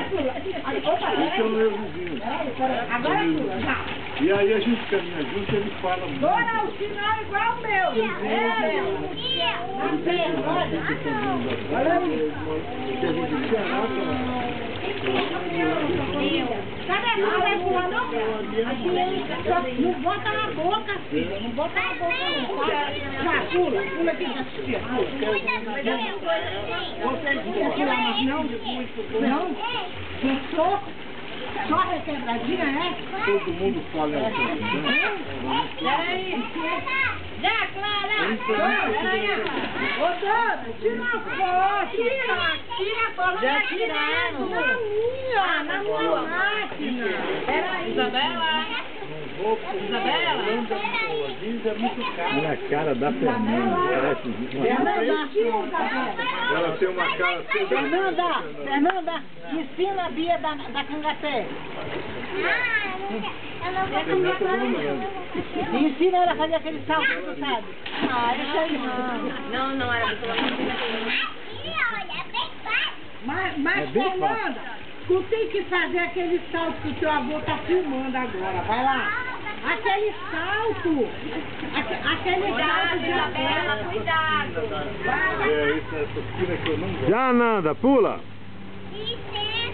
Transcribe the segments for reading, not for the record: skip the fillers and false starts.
Esse é o meu vizinho. Agora pula, já. E aí a gente caminha junto e ele fala muito. Dona, o sinal é igual o meu. Olha aí. Porque a gente tinha lá, Cadê? Não vai pular não? Não bota na boca, filha. Não bota na boca não. Já, pula. Pula aqui, já assistia. Você não quer pular mais não? Não? Pensou? Só requebradinha, é? todo mundo fala assim. Peraí. Já, Clara! Peraí. Ô, Dona, tira a foto. Tira a foto. Já tiraram. Na minha máquina. Peraí. Isabela. Isabela. É muito caro. Olha a cara da Fernanda, parece Ela tem uma cara... Fernanda, ensina a Bia da Cangaté. Ensina ela a fazer aquele salto, tu sabe? Ah, isso aí não. Não era muito Mas Fernanda, tu tem que fazer aquele salto que o teu avô tá filmando agora. Vai lá. Aquele salto. Aquele salto de Isabela, cuidado. É, essa esquina que eu não gosto. Já, Nanda, pula!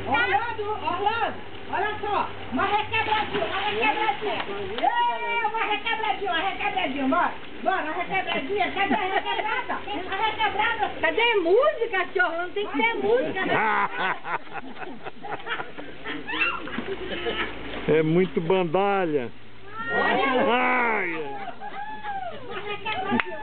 Orlando, olha só, uma requebradinha. Uma requebradinha, bora, uma requebradinha, cadê a requebrada? A requebrada, cadê a música, que Orlando tem que ter música, né? É muito bandalha! Olha, Ai! uma requebradinha.